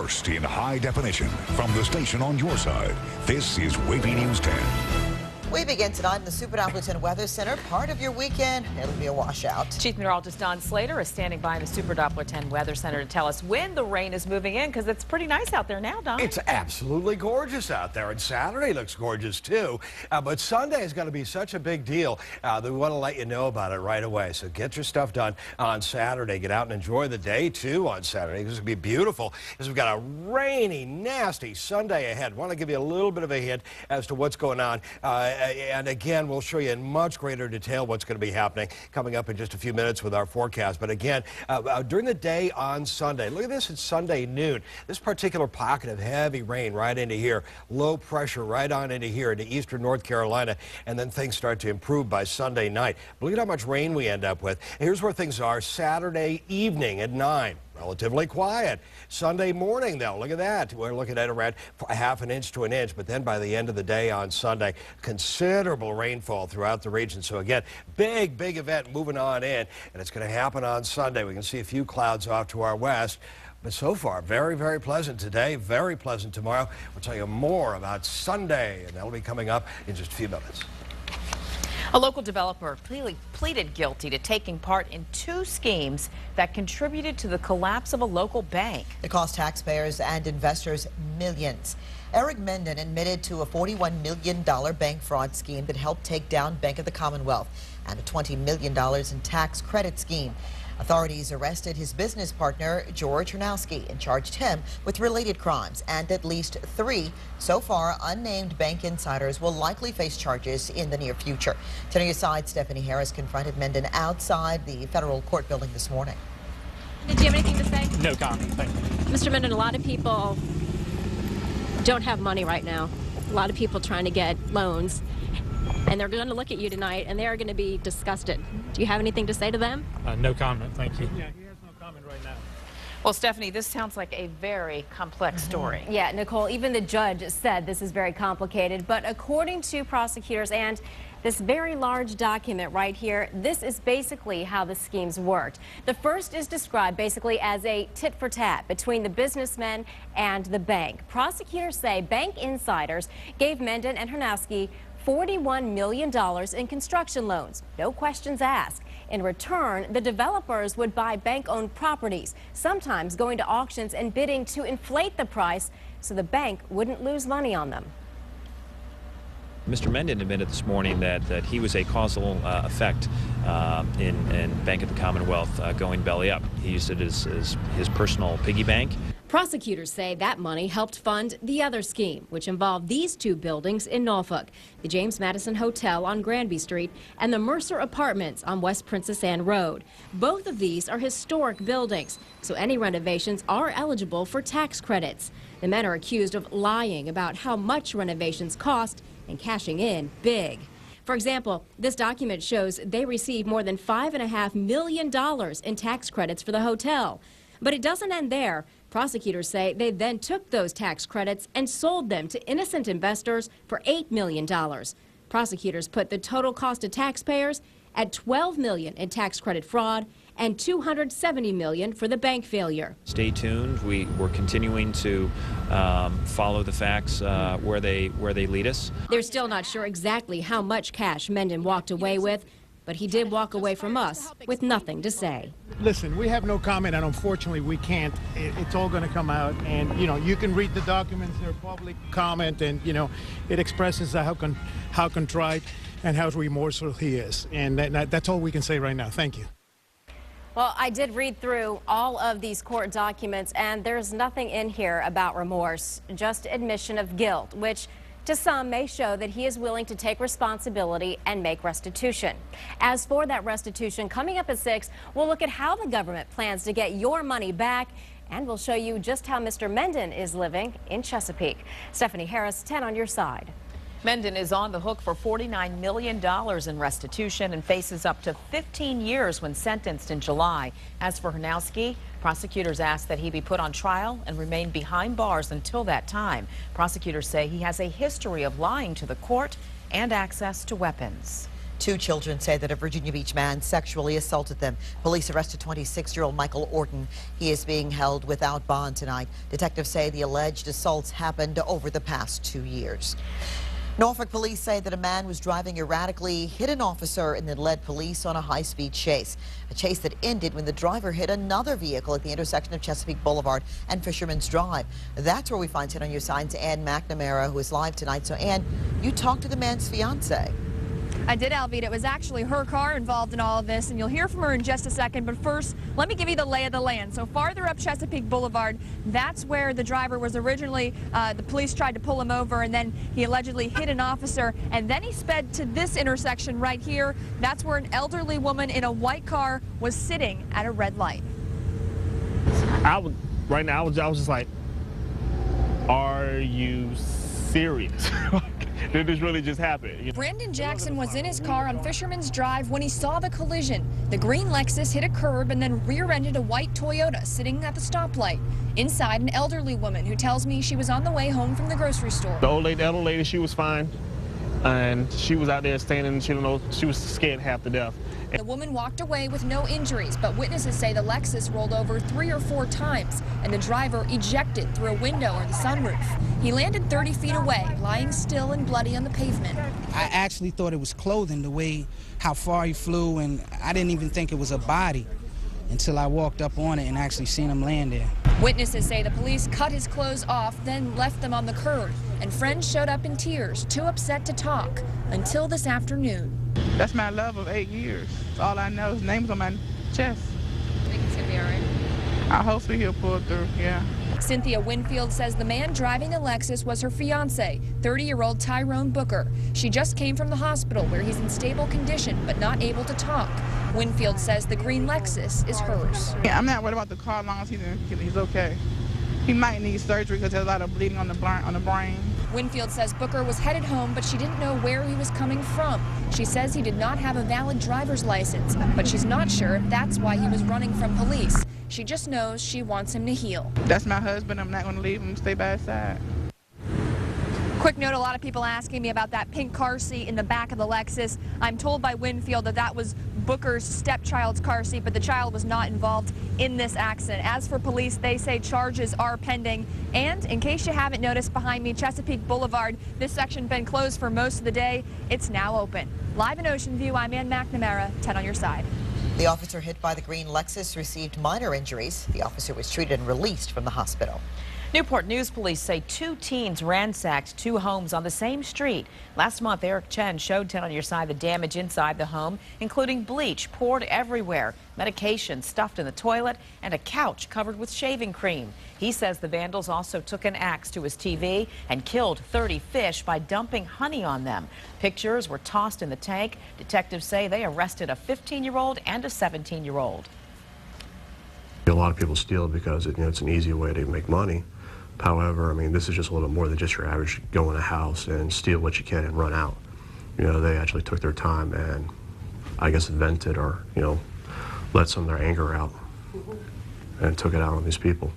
first in high definition from the station on your side. This is WAVY News 10. We begin tonight in the Super Doppler 10 Weather Center. Part of your weekend, it'll be a washout. Chief Meteorologist Don Slater is standing by in the Super Doppler 10 Weather Center to tell us when the rain is moving in, because it's pretty nice out there now, Don. It's absolutely gorgeous out there, and Saturday looks gorgeous too. But Sunday is going to be such a big deal that we want to let you know about it right away. So get your stuff done on Saturday. Get out and enjoy the day too on Saturday. It's going to be beautiful because we've got a rainy, nasty Sunday ahead. Want to give you a little bit of a hint as to what's going on. And again, we'll show you in much greater detail what's going to be happening coming up in just a few minutes with our forecast. But again, during the day on Sunday, look at this, it's Sunday noon. This particular pocket of heavy rain right into here, low pressure right on into here, into eastern North Carolina, and then things start to improve by Sunday night. But look at how much rain we end up with. Here's where things are Saturday evening at 9. Relatively quiet. Sunday morning, though, look at that. We're looking at around a half an inch to an inch, but then by the end of the day on Sunday, considerable rainfall throughout the region. So again, big event moving on in, and it's going to happen on Sunday. We can see a few clouds off to our west. But so far, very pleasant today, very pleasant tomorrow. We'll tell you more about Sunday, and that'll be coming up in just a few minutes. A local developer pleaded guilty to taking part in 2 schemes that contributed to the collapse of a local bank. It cost taxpayers and investors millions. Eric Menden admitted to a $41 million bank fraud scheme that helped take down Bank of the Commonwealth and a $20 million in tax credit scheme. Authorities arrested his business partner, George Hernowski, and charged him with related crimes, and at least 3 so far unnamed bank insiders will likely face charges in the near future. 10 News side, Stephanie Harris confronted Menden outside the federal court building this morning. Did you have anything to say? No comment, thank you. Mr. Menden, a lot of people don't have money right now. A lot of people trying to get loans. And they're going to look at you tonight, and they are going to be disgusted. Do you have anything to say to them? No comment, thank you. Yeah, he has no comment right now. Well, Stephanie, this sounds like a very complex story. Yeah, Nicole, even the judge said this is very complicated, but according to prosecutors and this very large document right here, this is basically how the schemes worked. The first is described basically as a tit for tat between the businessmen and the bank. Prosecutors say bank insiders gave Menden and Hernowski $41 million in construction loans, no questions asked. In return, the developers would buy bank-owned properties, sometimes going to auctions and bidding to inflate the price so the bank wouldn't lose money on them. Mr. Menden admitted this morning that he was a causal effect in Bank of the Commonwealth going belly up. He used it as his personal piggy bank. Prosecutors say that money helped fund the other scheme, which involved these 2 buildings in Norfolk, the James Madison Hotel on Granby Street and the Mercer Apartments on West Princess Anne Road. Both of these are historic buildings, so any renovations are eligible for tax credits. The men are accused of lying about how much renovations cost and cashing in big. For example, this document shows they received more than $5.5 million in tax credits for the hotel. But it doesn't end there. Prosecutors say they then took those tax credits and sold them to innocent investors for $8 million. Prosecutors put the total cost to taxpayers at $12 million in tax credit fraud and $270 million for the bank failure. Stay tuned. We're continuing to follow the facts where they lead us. They're still not sure exactly how much cash Menden walked away with, but he did walk away from us with nothing to say. Listen, we have no comment, and unfortunately we can't. It's all going to come out, and you can read the documents. They're public comment, and it expresses how contrite and how remorseful he is, and that's all we can say right now. Thank you. Well, I did read through all of these court documents, and there's nothing in here about remorse, just admission of guilt, which to some may show that he is willing to take responsibility and make restitution. As for that restitution, coming up at 6, we'll look at how the government plans to get your money back, and we'll show you just how Mr. Menden is living in Chesapeake. Stephanie Harris, 10 on your side. Menden is on the hook for $49 million in restitution and faces up to 15 years when sentenced in July. As for Hernowski, prosecutors asked that he be put on trial and remain behind bars until that time. Prosecutors say he has a history of lying to the court and access to weapons. Two children say that a Virginia Beach man sexually assaulted them. Police arrested 26-year-old Michael Orton. He is being held without bond tonight. Detectives say the alleged assaults happened over the past 2 years. Norfolk police say that a man was driving erratically, hit an officer, and then led police on a high-speed chase. A chase that ended when the driver hit another vehicle at the intersection of Chesapeake Boulevard and Fisherman's Drive. That's where we find 10 on your side's Ann McNamara, who is live tonight. So, Ann, you talked to the man's fiance. I did, Alvita. It was actually her car involved in all of this, and you'll hear from her in just a second. But first, let me give you the lay of the land. So farther up Chesapeake Boulevard, that's where the driver was originally. The police tried to pull him over, and then he allegedly hit an officer, and then he sped to this intersection right here. That's where an elderly woman in a white car was sitting at a red light. Right now, I was just like, are you serious? Did this really just happen? Brandon Jackson was in his car on Fisherman's Drive when he saw the collision. The green Lexus hit a curb and then rear-ended a white Toyota sitting at the stoplight. Inside, an elderly woman who tells me she was on the way home from the grocery store. The old lady, she was fine, and she was out there standing. She was scared half to death. The woman walked away with no injuries, but witnesses say the Lexus rolled over 3 or 4 times, and the driver ejected through a window or the sunroof. He landed 30 feet away, lying still and bloody on the pavement. I actually thought it was clothing, the way how far he flew, and I didn't even think it was a body until I walked up on it and actually seen him land there. Witnesses say the police cut his clothes off, then left them on the curb, and friends showed up in tears, too upset to talk, until this afternoon. That's my love of 8 years. That's all I know. His name's on my chest. I think it's gonna be all right. I hope he'll pull through, yeah. Cynthia Winfield says the man driving the Lexus was her fiance, 30-year-old Tyrone Booker. She just came from the hospital where he's in stable condition but not able to talk. Winfield says the green Lexus is hers. Yeah, I'm not worried about the car as long as he's okay. He might need surgery because there's a lot of bleeding on the brain. Winfield says Booker was headed home, but she didn't know where he was coming from. She says he did not have a valid driver's license, but she's not sure if that's why he was running from police. She just knows she wants him to heal. That's my husband. I'm not going to leave him. Stay by his side. Quick note, a lot of people asking me about that pink car seat in the back of the Lexus. I'm told by Winfield that that was Booker's stepchild's car seat, but the child was not involved in this accident. As for police, they say charges are pending. And in case you haven't noticed behind me, Chesapeake Boulevard, this section been closed for most of the day. It's now open. Live in Ocean View, I'm Ann McNamara, 10 on your side. The officer hit by the green Lexus received minor injuries. The officer was treated and released from the hospital. Newport News police say 2 teens ransacked 2 homes on the same street. Last month, Eric Chen showed 10 on your side the damage inside the home, including bleach poured everywhere, medication stuffed in the toilet, and a couch covered with shaving cream. He says the vandals also took an axe to his TV and killed 30 fish by dumping honey on them. Pictures were tossed in the tank. Detectives say they arrested a 15-year-old and a 17-year-old. A lot of people steal because it's an easy way to make money. However, I mean, this is just a little more than just your average go in a house and steal what you can and run out. They actually took their time and I guess vented or, let some of their anger out and took it out on these people.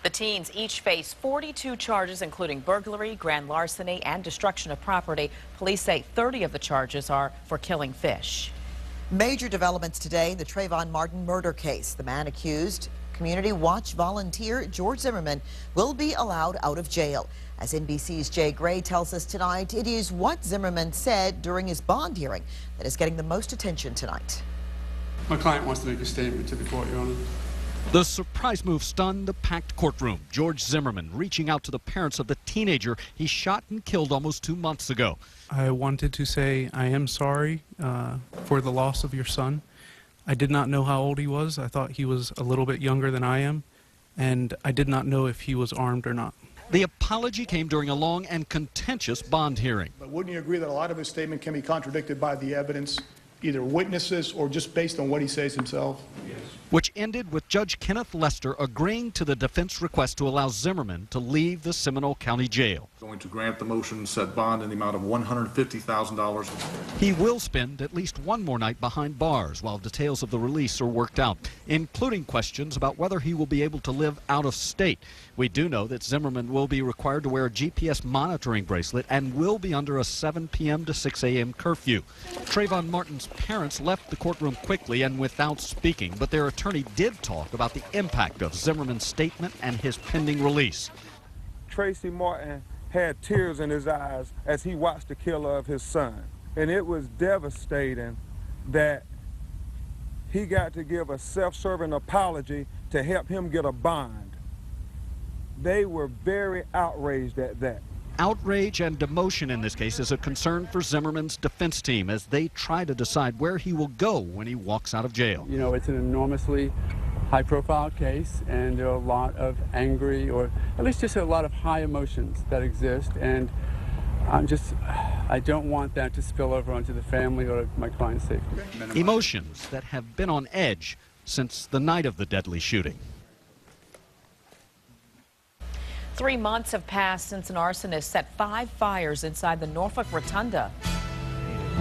The teens each face 42 charges, including burglary, grand larceny, and destruction of property. Police say 30 of the charges are for killing fish. Major developments today in the Trayvon Martin murder case. The man accused, Community Watch volunteer George Zimmerman, will be allowed out of jail. As NBC's Jay Gray tells us tonight, it is what Zimmerman said during his bond hearing that is getting the most attention tonight. My client wants to make a statement to the court, Your Honor. The surprise move stunned the packed courtroom. George Zimmerman reaching out to the parents of the teenager he shot and killed almost 2 months ago. I wanted to say I am sorry for the loss of your son. I did not know how old he was. I thought he was a little bit younger than I am, and I did not know if he was armed or not. The apology came during a long and contentious bond hearing. But wouldn't you agree that a lot of his statement can be contradicted by the evidence, either witnesses or just based on what he says himself? Yes. which ended with Judge Kenneth Lester agreeing to the defense request to allow Zimmerman to leave the Seminole County Jail. Going to grant the motion, set bond in the amount of $150,000. He will spend at least one more night behind bars while details of the release are worked out, including questions about whether he will be able to live out of state. We do know that Zimmerman will be required to wear a GPS monitoring bracelet and will be under a 7 p.m. to 6 a.m. curfew. Trayvon Martin's parents left the courtroom quickly and without speaking, but their attorney did talk about the impact of Zimmerman's statement and his pending release. Tracy Martin had tears in his eyes as he watched the killer of his son. And it was devastating that he got to give a self-serving apology to help him get a bond. They were very outraged at that. Outrage and demotion in this case is a concern for Zimmerman's defense team as they try to decide where he will go when he walks out of jail. You know, it's an enormously high-profile case, and there are a lot of angry, or at least just a lot of high emotions that exist, and I don't want that to spill over onto the family or my client's safety. Emotions that have been on edge since the night of the deadly shooting. 3 months have passed since an arsonist set 5 fires inside the Norfolk Rotunda.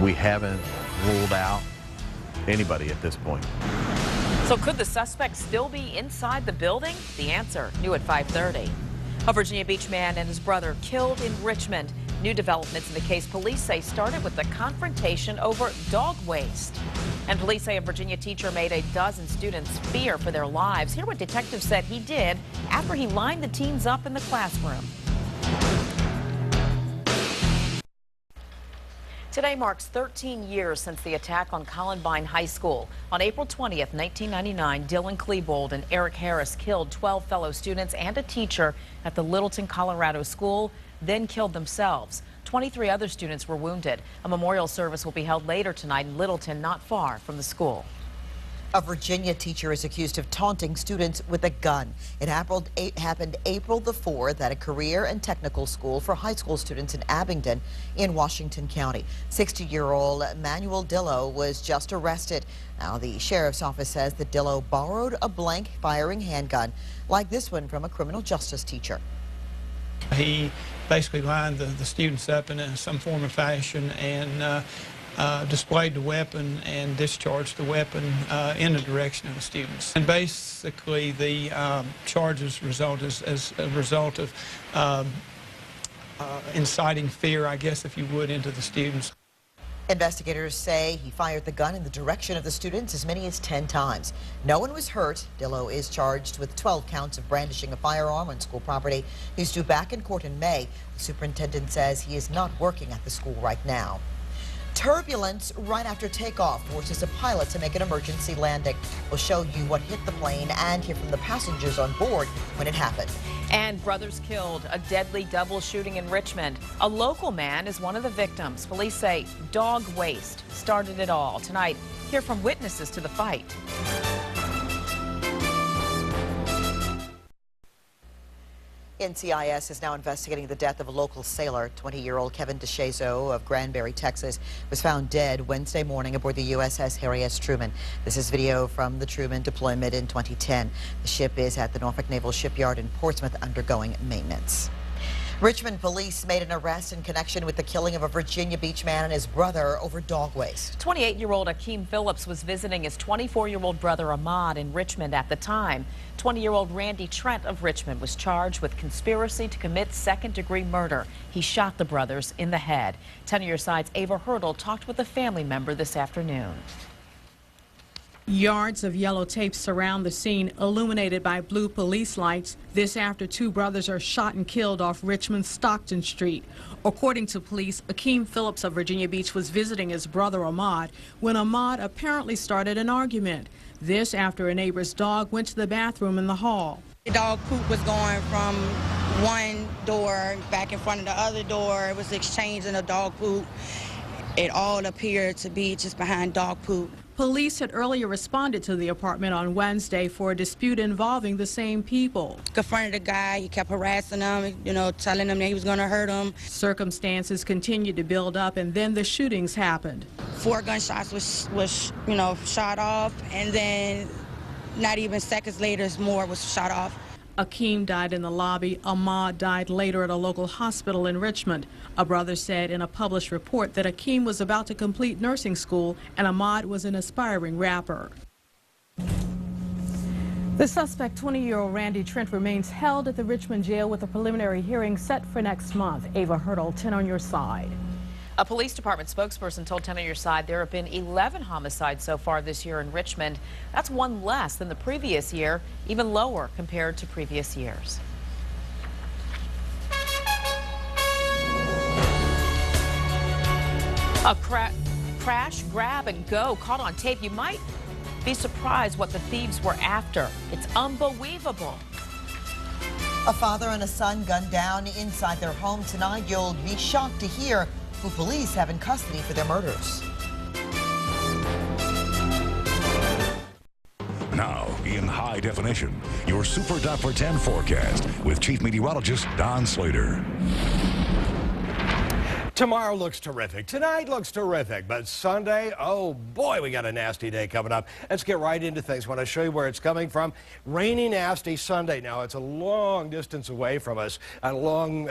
We haven't ruled out anybody at this point. So could the suspect still be inside the building? The answer, new at 5:30. A Virginia Beach man and his brother killed in Richmond. New developments in the case police say started with the confrontation over dog waste. And police say a Virginia teacher made a dozen students fear for their lives. Hear what detectives said he did after he lined the teens up in the classroom. Today marks 13 years since the attack on Columbine High School. On April 20th, 1999, Dylan Klebold and Eric Harris killed 12 fellow students and a teacher at the Littleton, Colorado school, then killed themselves. 23 other students were wounded. A memorial service will be held later tonight in Littleton, not far from the school. A Virginia teacher is accused of taunting students with a gun. It happened April the 4th at a career and technical school for high school students in Abingdon in Washington County. 60-year-old Manuel Dillo was just arrested. Now, the sheriff's office says that Dillo borrowed a blank firing handgun like this one from a criminal justice teacher. He basically lined the students up in some form of fashion and displayed the weapon and discharged the weapon in the direction of the students. And basically the charges result as a result of inciting fear, I guess, if you would, into the students. Investigators say he fired the gun in the direction of the students as many as 10 times. No one was hurt. Dillo is charged with 12 counts of brandishing a firearm on school property. He's due back in court in May. The superintendent says he is not working at the school right now. Turbulence right after takeoff forces a pilot to make an emergency landing. We'll show you what hit the plane and hear from the passengers on board when it happened. And brothers killed. A deadly double shooting in Richmond. A local man is one of the victims. Police say dog waste started it all. Tonight, hear from witnesses to the fight. NCIS is now investigating the death of a local sailor. 20-year-old Kevin DeShazo of Granbury, Texas, was found dead Wednesday morning aboard the USS Harry S. Truman. This is video from the Truman deployment in 2010. The ship is at the Norfolk Naval Shipyard in Portsmouth undergoing maintenance. Richmond police made an arrest in connection with the killing of a Virginia Beach man and his brother over dog waste. 28-year-old Akeem Phillips was visiting his 24-year-old brother Ahmad in Richmond at the time. 20-year-old Randy Trent of Richmond was charged with conspiracy to commit second-degree murder. He shot the brothers in the head. 10 on your side's Ava Hurdle talked with a family member this afternoon. Yards of yellow tape surround the scene, illuminated by blue police lights. This after 2 brothers are shot and killed off Richmond's Stockton Street. According to police, Akeem Phillips of Virginia Beach was visiting his brother Ahmad when Ahmad apparently started an argument. This after a neighbor's dog went to the bathroom in the hall. The dog poop was going from one door back in front of the other door. It was exchanging a dog poop. It all appeared to be just behind dog poop. Police had earlier responded to the apartment on Wednesday for a dispute involving the same people. Confronted the guy, he kept harassing him, telling him that he was going to hurt him. Circumstances continued to build up, and then the shootings happened. 4 gunshots was shot off, and then not even seconds later, more was shot off. Akeem died in the lobby. Ahmaud died later at a local hospital in Richmond. A brother said in a published report that Akeem was about to complete nursing school and Ahmaud was an aspiring rapper. The suspect, 20-year-old Randy Trent, remains held at the Richmond jail with a preliminary hearing set for next month. Ava Hurdle, 10 on your side. A police department spokesperson told 10 on your side there have been 11 homicides so far this year in Richmond. That's one less than the previous year, even lower compared to previous years. A crash, grab, and go caught on tape. You might be surprised what the thieves were after. It's unbelievable. A father and a son gunned down inside their home tonight. You'll be shocked to hear who police have in custody for their murders. Now, in high definition, your Super Doppler 10 forecast with Chief Meteorologist Don Slater. Tomorrow looks terrific. Tonight looks terrific. But Sunday, oh boy, we got a nasty day coming up. Let's get right into things. I want to show you where it's coming from. Rainy, nasty Sunday. Now, it's a long distance away from us, a long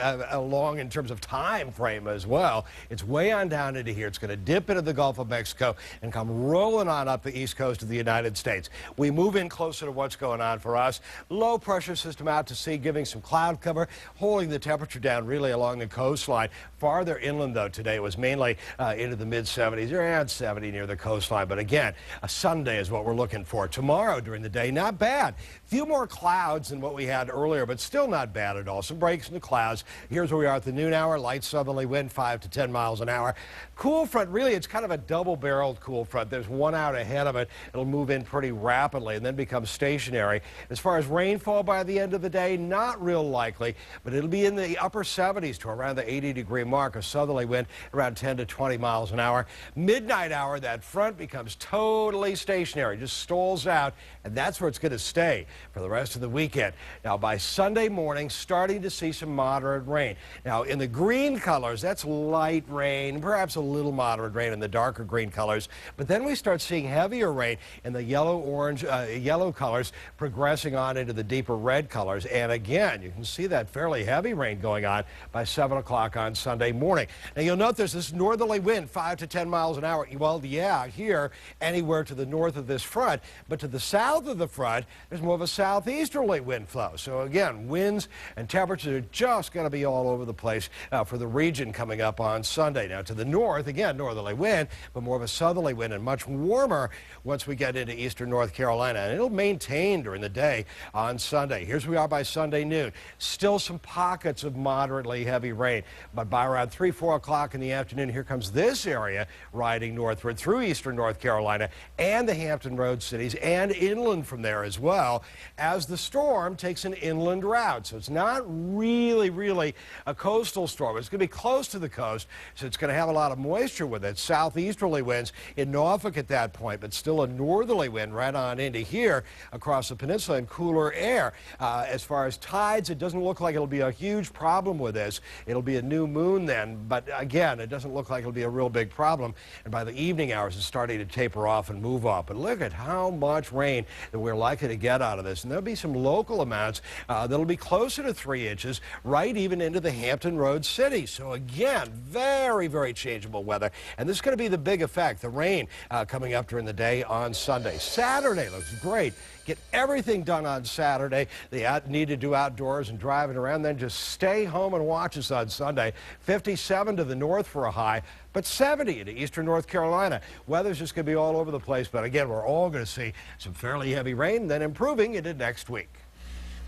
in terms of time frame as well. It's way on down into here. It's going to dip into the Gulf of Mexico and come rolling on up the east coast of the United States. We move in closer to what's going on for us. Low pressure system out to sea, giving some cloud cover, holding the temperature down really along the coastline. Farther inland, though, today was mainly into the mid-70s. You're around 70 near the coastline. But again, a Sunday is what we're looking for. Tomorrow during the day, not bad. Few more clouds than what we had earlier, but still not bad at all. Some breaks in the clouds. Here's where we are at the noon hour. Light southerly wind, 5 to 10 miles an hour. Cool front, really, it's kind of a double-barreled cool front. There's one out ahead of it. It'll move in pretty rapidly and then become stationary. As far as rainfall by the end of the day, not real likely, but it'll be in the upper 70s to around the 80-degree mark. A southerly wind around 10 to 20 miles an hour. Midnight hour, that front becomes totally stationary, just stalls out, and that's where it's going to stay for the rest of the weekend. Now, by Sunday morning, starting to see some moderate rain. Now, in the green colors, that's light rain, perhaps a little moderate rain in the darker green colors, but then we start seeing heavier rain in the yellow, orange, yellow colors, progressing on into the deeper red colors. And again, you can see that fairly heavy rain going on by 7 o'clock on Sunday morning. Now, you'll note there's this northerly wind, 5 to 10 miles an hour. Well, yeah, here, anywhere to the north of this front, but to the south of the front, there's more of a southeasterly wind flow. So again, winds and temperatures are just going to be all over the place for the region coming up on Sunday. Now, to the north, again, northerly wind, but more of a southerly wind and much warmer once we get into eastern North Carolina. And it'll maintain during the day on Sunday. Here's where we are by Sunday noon. Still some pockets of moderately heavy rain, but by around 3, 4 o'clock in the afternoon, here comes this area riding northward through eastern North Carolina and the Hampton Roads cities and inland from there as well, as the storm takes an inland route. So it's not really a coastal storm. It's going to be close to the coast, so it's going to have a lot of moisture with it. Southeasterly winds in Norfolk at that point, but still a northerly wind right on into here across the peninsula and cooler air. As far as tides, it doesn't look like it'll be a huge problem with this. It'll be a new moon then, but again, it doesn't look like it'll be a real big problem. And by the evening hours, it's starting to taper off and move off. But look at how much rain that we're likely to get out of this. And there'll be some local amounts that'll be closer to 3 inches, right even into the Hampton Roads cities. So again, very changeable weather. And this is going to be the big effect, the rain coming up during the day on Sunday. Saturday looks great. Get everything done on Saturday. They need to do outdoors and driving around, then just stay home and watch us on Sunday. 57 to the north for a high, but 70 into eastern North Carolina. Weather's just going to be all over the place, but again, we're all going to see some fairly heavy rain, then improving into next week.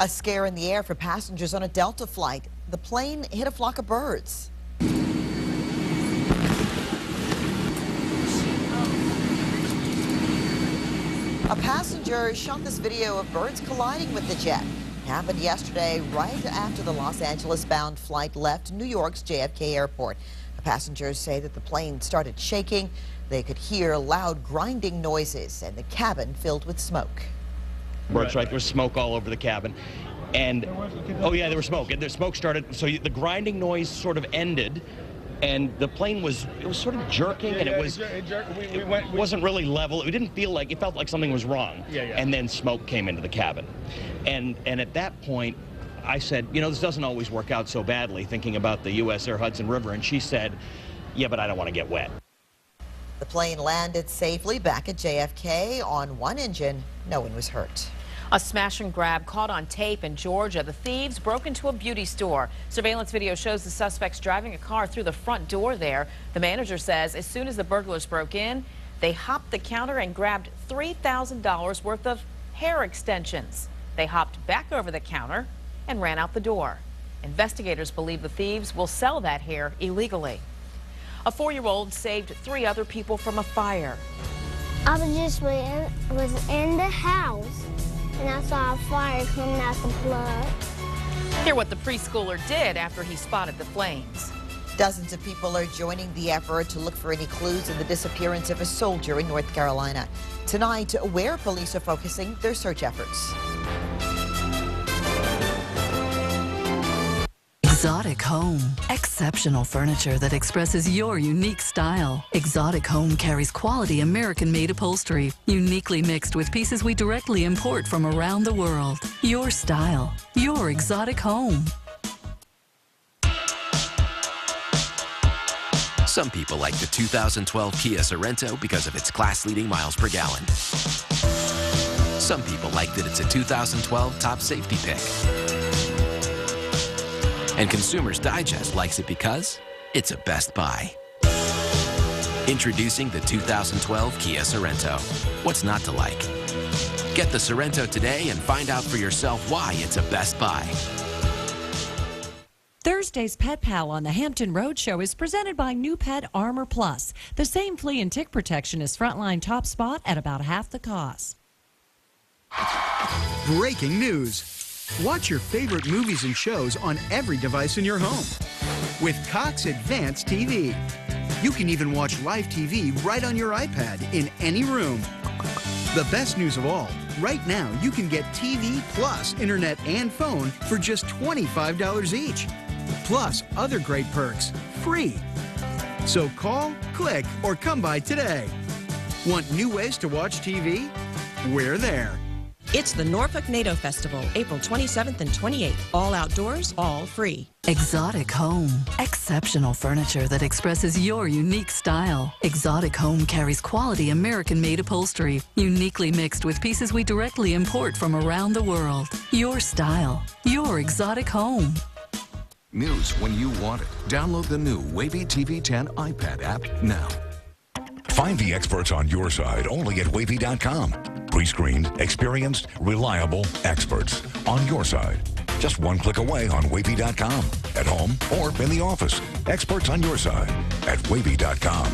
A scare in the air for passengers on a Delta flight. The plane hit a flock of birds. A passenger shot this video of birds colliding with the jet. It happened yesterday right after the Los Angeles-bound flight left New York's JFK airport. The passengers say that the plane started shaking. They could hear loud grinding noises and the cabin filled with smoke. Right, there was smoke all over the cabin. And, oh yeah, there was smoke. And the smoke started, so the grinding noise sort of ended. and the plane was sort of jerking, and it wasn't really level. It didn't feel like, it felt like something was wrong. And then smoke came into the cabin. And at that point, I said, you know, this doesn't always work out so badly, thinking about the U.S. Air Hudson River, and she said, yeah, but I don't want to get wet. The plane landed safely back at JFK on one engine. No one was hurt. A smash and grab caught on tape in Georgia. The thieves broke into a beauty store. Surveillance video shows the suspects driving a car through the front door there. The manager says as soon as the burglars broke in, they hopped the counter and grabbed $3,000 worth of hair extensions. They hopped back over the counter and ran out the door. Investigators believe the thieves will sell that hair illegally. A 4-year-old saved 3 other people from a fire. I was in the house, and I saw a fire coming out the plug. Hear what the preschooler did after he spotted the flames. Dozens of people are joining the effort to look for any clues in the disappearance of a soldier in North Carolina. Tonight, where police are focusing their search efforts. Exotic Home. Exceptional furniture that expresses your unique style. Exotic Home carries quality American-made upholstery, uniquely mixed with pieces we directly import from around the world. Your style. Your Exotic Home. Some people like the 2012 Kia Sorento because of its class-leading miles per gallon. Some people like that it's a 2012 top safety pick. And Consumers Digest likes it because it's a Best Buy. Introducing the 2012 Kia Sorento. What's not to like? Get the Sorento today and find out for yourself why it's a Best Buy. Thursday's Pet Pal on the Hampton Roadshow is presented by New Pet Armor Plus. The same flea and tick protection as Frontline Top Spot at about half the cost. Breaking news. Watch your favorite movies and shows on every device in your home with Cox Advanced TV. You can even watch live TV right on your iPad in any room. The best news of all, right now you can get TV plus internet and phone for just $25 each. Plus other great perks, free. So call, click, or come by today. Want new ways to watch TV? We're there. It's the Norfolk NATO Festival, April 27th and 28th. All outdoors, all free. Exotic Home. Exceptional furniture that expresses your unique style. Exotic Home carries quality American-made upholstery, uniquely mixed with pieces we directly import from around the world. Your style. Your Exotic Home. News when you want it. Download the new WAVY TV 10 iPad app now. Find the experts on your side only at WAVY.com. Pre-screened, experienced, reliable experts on your side. Just one click away on WAVY.com. At home or in the office. Experts on your side at WAVY.com.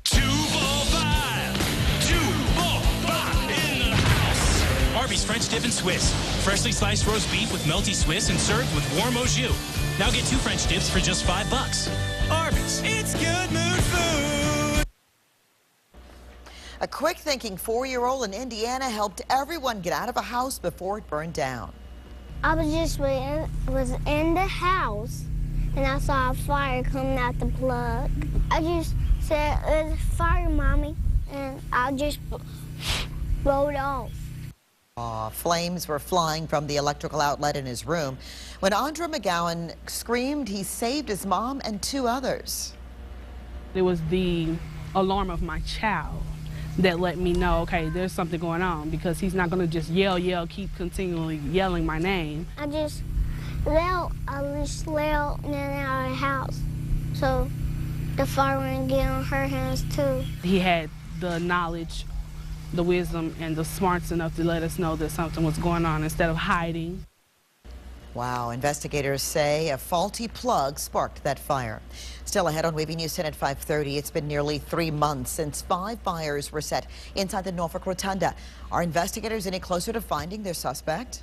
245! 245 in the house! Arby's French Dip and Swiss. Freshly sliced roast beef with melty Swiss and served with warm au jus. Now get 2 French dips for just $5. Arby's, it's good mood food! A quick-thinking 4-year-old in Indiana helped everyone get out of a house before it burned down. I was in the house, and I saw a fire coming out the plug. I just said, "There's a fire, Mommy," and I just rolled off. Flames were flying from the electrical outlet in his room. When Andra McGowan screamed, he saved his mom and 2 others. It was the alarm of my child that let me know, okay, there's something going on, because he's not going to just yell, keep continually yelling my name. I just yelled in and out of the house, so the fire wouldn't get on her hands too. He had the knowledge, the wisdom, and the smarts enough to let us know that something was going on instead of hiding. Wow, investigators say a faulty plug sparked that fire. Still ahead on WAVY News 10 at 5:30, it's been nearly 3 months since 5 fires were set inside the Norfolk Rotunda. Are investigators any closer to finding their suspect?